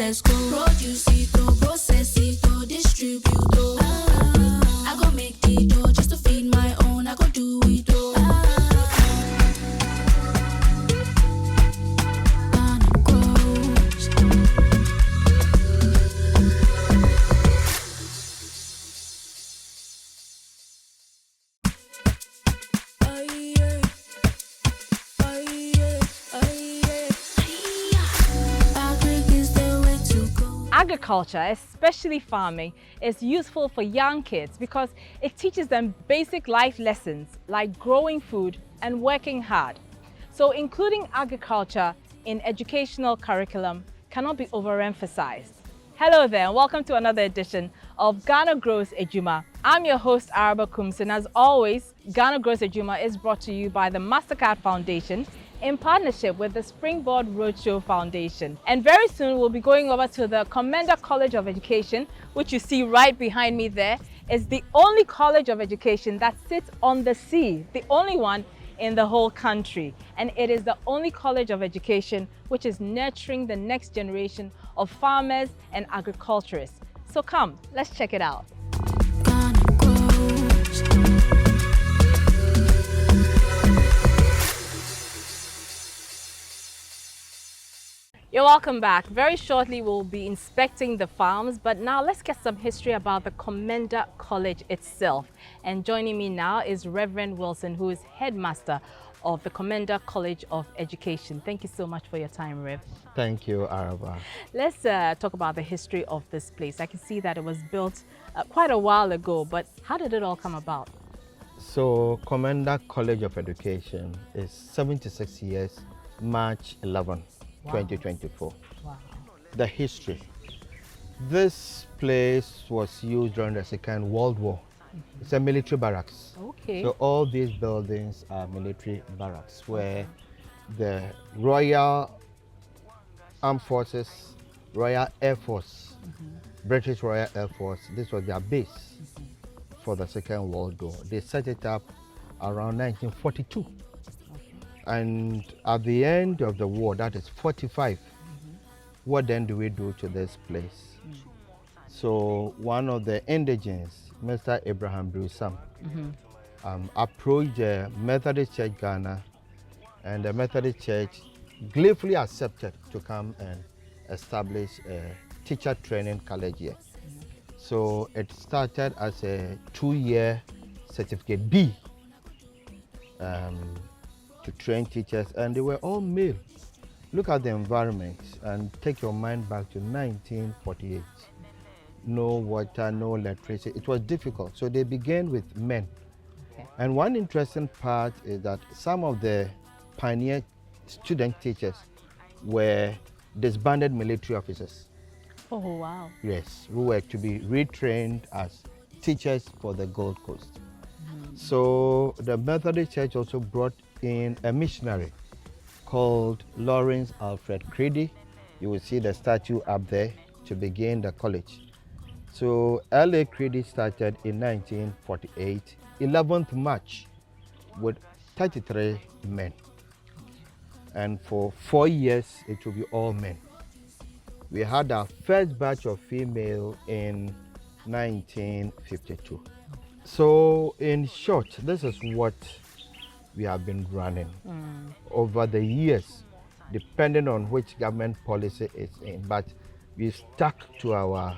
let's go. Produce it, process it, distribute it. I go make the dough just to feed my own. I go do it all. Agriculture, especially farming, is useful for young kids because it teaches them basic life lessons like growing food and working hard. So including agriculture in educational curriculum cannot be overemphasized. Hello there and welcome to another edition of Ghana Grows Edwuma. I'm your host Araba Kums, and as always, Ghana Grows Edwuma is brought to you by the Mastercard Foundation in partnership with the Springboard Road Show Foundation. And very soon we'll be going over to the Komenda College of Education, which you see right behind me there. Is the only college of education that sits on the sea, the only one in the whole country. And it is the only college of education which is nurturing the next generation of farmers and agriculturists. So come, let's check it out. You're welcome back. Very shortly we'll be inspecting the farms, but now let's get some history about the Komenda College itself. And joining me now is Reverend Wilson, who is headmaster of the Komenda College of Education. Thank you so much for your time, Rev. Thank you, Araba. Let's talk about the history of this place. I can see that it was built quite a while ago, but how did it all come about? So, Komenda College of Education is 76 years, March 11. Wow. 2024. Wow. The history. This place was used during the Second World War. It's a military barracks. Okay. So all these buildings are military barracks where the Royal Armed Forces, Royal Air Force, British Royal Air Force, this was their base for the Second World War. They set it up around 1942. And at the end of the war, that is 45, what then do we do to this place? So one of the indigents, Mr. Abraham Wilson, approached the Methodist Church Ghana, and the Methodist Church gleefully accepted to come and establish a teacher training college here. So it started as a 2-year certificate B. To train teachers, and they were all male. Look at the environment and take your mind back to 1948. No water, no electricity. It was difficult. So they began with men. Okay. And one interesting part is that some of the pioneer student teachers were disbanded military officers. Oh, wow. Yes, who were to be retrained as teachers for the Gold Coast. So the Methodist Church also brought in a missionary called Lawrence Alfred Creedy. You will see the statue up there to begin the college. So L.A. Creedy started in 1948, 11th March, with 33 men. And for 4 years, it will be all men. We had our first batch of female in 1952. So in short, this is what we have been running over the years, depending on which government policy it's in. But we stuck to our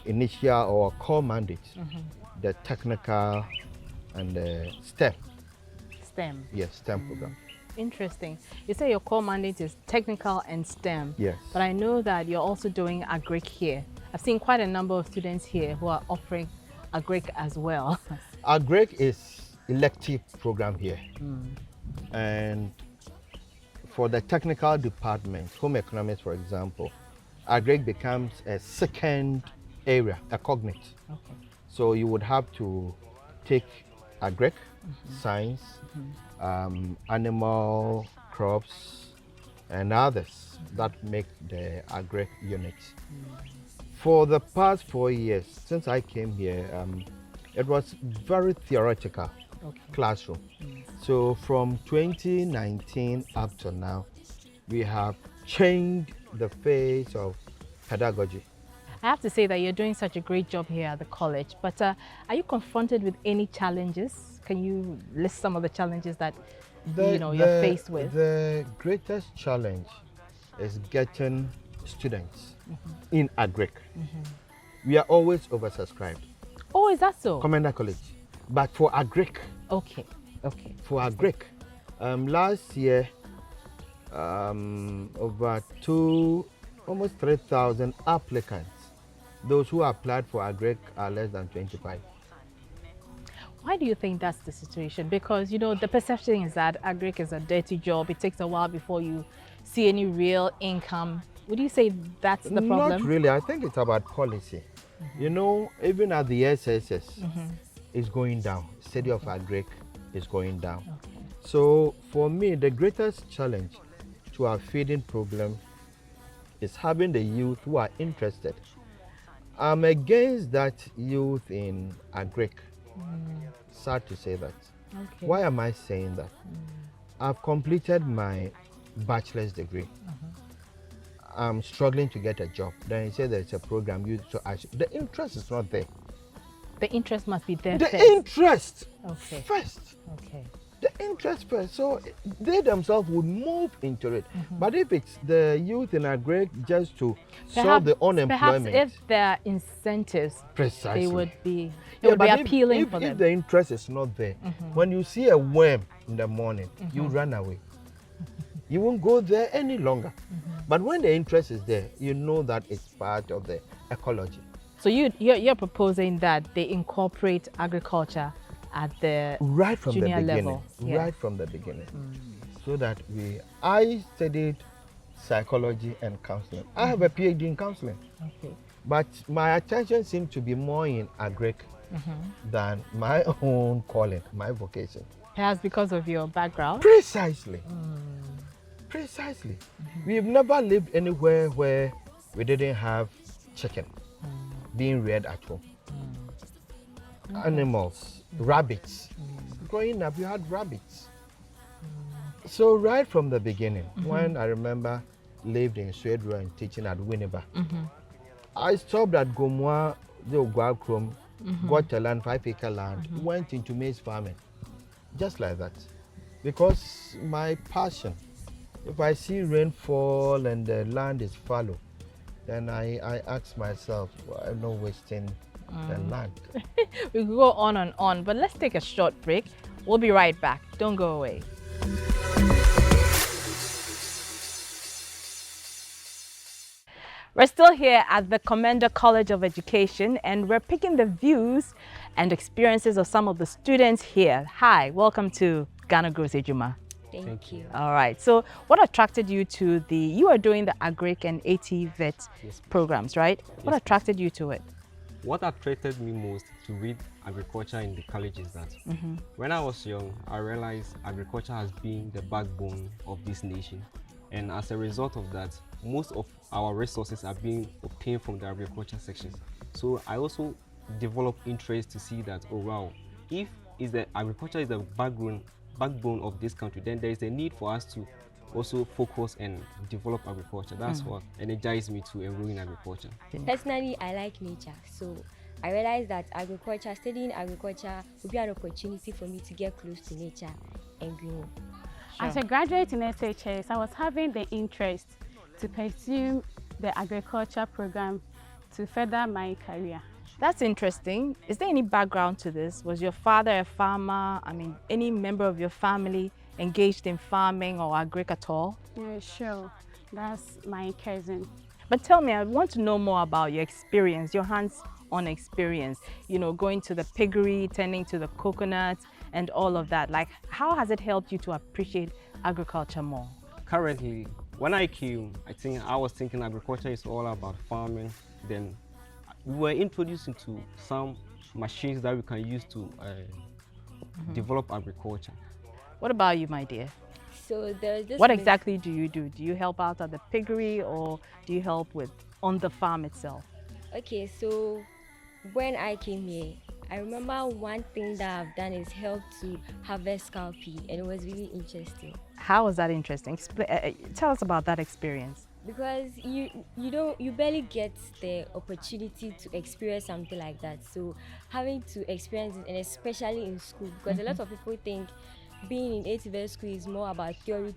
initial or core mandate, the technical and the STEM. STEM? Yes, STEM program. Interesting. You say your core mandate is technical and STEM. Yes. But I know that you're also doing Agric here. I've seen quite a number of students here who are offering Agric as well. Agric is elective program here. And for the technical department, home economics for example, Agric becomes a second area, a cognate. Okay. So you would have to take Agric, science, animal, crops, and others that make the Agric unit. For the past 4 years, since I came here, it was very theoretical classroom. So from 2019 up to now, we have changed the face of pedagogy. I have to say that you're doing such a great job here at the college, but are you confronted with any challenges? Can you list some of the challenges that you're faced with? The greatest challenge is getting students in Agric. We are always oversubscribed. Oh, is that so? Komenda College. But for Agric, Okay. for Agric, last year, over almost 3,000 applicants. Those who applied for Agric are less than 25. Why do you think that's the situation? Because, the perception is that Agric is a dirty job. It takes a while before you see any real income. Would you say that's the problem? Not really. I think it's about policy. Even at the SSS, it's going down. Study of Agric is going down. Okay. So for me, the greatest challenge to our feeding problem is having the youth who are interested. I'm against that youth in Agric. Sad to say that. Okay. Why am I saying that? I've completed my bachelor's degree. I'm struggling to get a job. Then he said there's a program. The interest is not there. The interest must be there The first. interest Okay. first. Okay. The interest first. So they themselves would move into it. But if it's the youth in Agric just to solve the unemployment. Perhaps if there are incentives, Precisely. they would be but appealing if for them. If the interest is not there, when you see a worm in the morning, you run away. You won't go there any longer. But when the interest is there, you know that it's part of the ecology. So you're proposing that they incorporate agriculture at the Right from the junior beginning. level. Yeah. Right from the beginning. So that I studied psychology and counseling. I have a PhD in counseling. Okay. But my attention seemed to be more in Agric than my own calling, my vocation. Perhaps because of your background. Precisely. Precisely. We've never lived anywhere where we didn't have chicken being reared at home. Animals, rabbits. Growing up, you had rabbits. So right from the beginning, when I remember lived in Sweden and teaching at Winneba, I stopped at Gomwa, the Ogwakrom, got a land, 5-acre land, went into maize farming, just like that. Because my passion, if I see rainfall and the land is fallow, then I ask myself, I'm not wasting the land. We could go on and on, but let's take a short break. We'll be right back. Don't go away. We're still here at the Komenda College of Education, and we're picking the views and experiences of some of the students here. Hi, welcome to Ghana Grows Edwuma. Thank you. All right, so what attracted you to you are doing the Agric and AT Vet programs, right? What attracted you to it? What attracted me most to read agriculture in the college is that when I was young, I realized agriculture has been the backbone of this nation. And as a result of that, most of our resources are being obtained from the agriculture section. So I also developed interest to see that, oh wow, if agriculture is the backbone of this country, then there is a need for us to also focus and develop agriculture. That's what energized me to enroll in agriculture. Personally, I like nature, so I realized that studying agriculture would be an opportunity for me to get close to nature and grow. As a graduate in SHS, I was having the interest to pursue the agriculture program to further my career. That's interesting. Is there any background to this? Was your father a farmer? I mean, any member of your family engaged in farming or agric at all? Yeah, sure. That's my cousin. But tell me, I want to know more about your experience, your hands-on experience, going to the piggery, tending to the coconuts and all of that. Like, how has it helped you to appreciate agriculture more? Currently, when I came, I was thinking agriculture is all about farming. Then we were introduced into some machines that we can use to develop agriculture. What about you, my dear? So there's this. What exactly do you do? Do you help out at the piggery or do you help on the farm itself? Okay, so when I came here, I remember one thing that I've done is help to harvest cowpea, and it was really interesting. How was that interesting? Tell us about that experience. because you barely get the opportunity to experience something like that. So having to experience it, and especially in school, because a lot of people think being in ATVET school is more about theory,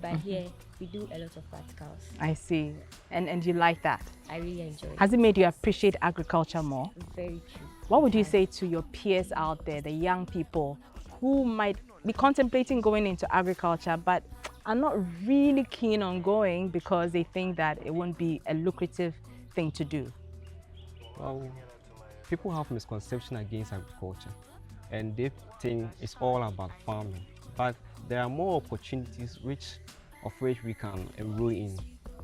but here we do a lot of practicals. I see. And you like that? I really enjoy it. Has it made you appreciate agriculture more? Very true. What would you say to your peers out there, the young people who might be contemplating going into agriculture but are not really keen on going because they think that it won't be a lucrative thing to do? Well, people have misconception against agriculture, and they think it's all about farming. But there are more opportunities of which we can enroll in.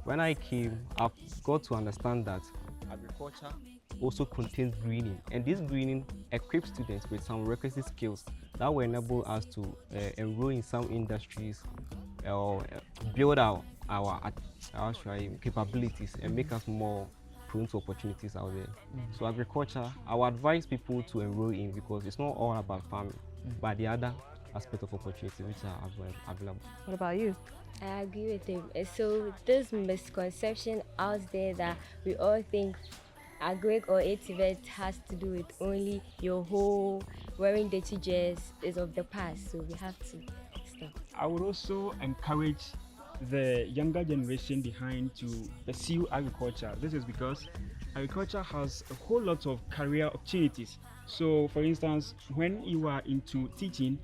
When I came, I've got to understand that agriculture also contains greening, and this greening equips students with some requisite skills that will enable us to enroll in some industries or build our capabilities and make us more prone to opportunities out there. So agriculture, I would advise people to enroll in, because it's not all about farming, but the other aspect of opportunity which are available. What about you? I agree with him. So this misconception out there that we all think Agric or ATVET has to do with only your whole wearing dirty dress is of the past. So we have to stop. I would also encourage the younger generation behind to pursue agriculture. This is because agriculture has a whole lot of career opportunities. So for instance, when you are into teaching,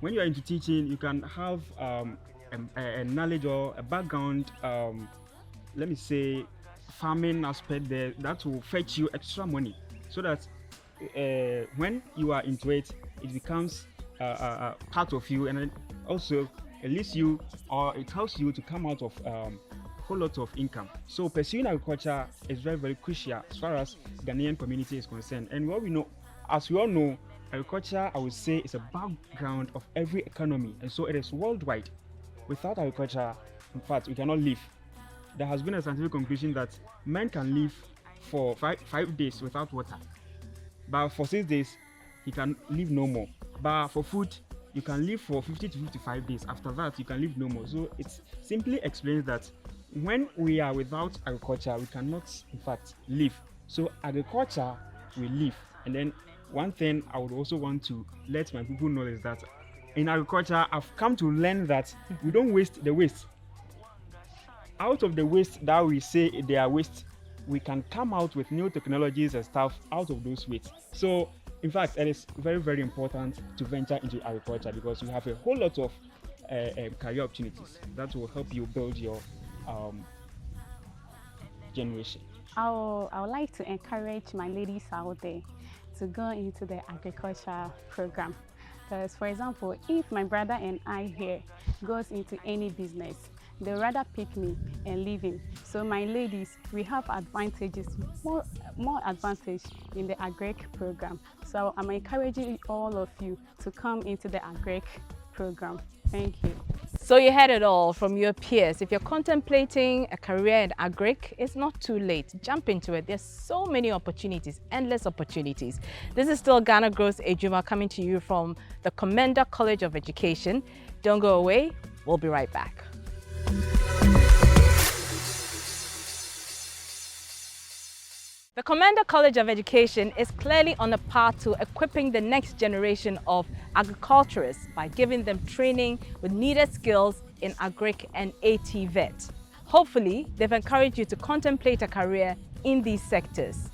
you can have a knowledge or a background, let me say, farming aspect there that will fetch you extra money, so that when you are into it, it becomes a part of you, and then also at least it helps you to come out of a whole lot of income. So pursuing agriculture is very, very crucial as far as Ghanaian community is concerned. And what we know, as we all know, agriculture, I would say, is a background of every economy, and so it is worldwide. Without agriculture, in fact, we cannot live. There has been a scientific conclusion that man can live for five days without water, but for 6 days he can live no more. But for food, you can live for 50 to 55 days. After that, you can live no more. So it simply explains that when we are without agriculture, we cannot, in fact, live. So agriculture will live. And then one thing I would also want to let my people know is that in agriculture, I've come to learn that we don't waste the waste. Out of the waste that we say they are waste, we can come out with new technologies and stuff out of those wastes. So in fact, it is very, very important to venture into agriculture, because you have a whole lot of career opportunities that will help you build your generation. I would like to encourage my ladies out there to go into the agriculture program. Because, for example, if my brother and I here goes into any business, they rather pick me and leave him. So my ladies, we have advantages, more advantage in the Agric program. So I'm encouraging all of you to come into the Agric program. Thank you. So you heard it all from your peers. If you're contemplating a career in Agric, it's not too late. Jump into it. There's so many opportunities, endless opportunities. This is still Ghana Grows Edwuma coming to you from the Komenda College of Education. Don't go away. We'll be right back. The Komenda College of Education is clearly on a path to equipping the next generation of agriculturists by giving them training with needed skills in Agric and ATVET. Hopefully, they've encouraged you to contemplate a career in these sectors.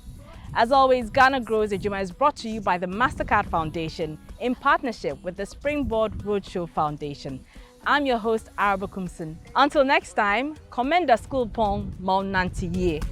As always, Ghana Grows Edwuma is brought to you by the Mastercard Foundation in partnership with the Springboard Road Show Foundation. I'm your host, Agric. Until next time, Komenda School Pong Maunantiye.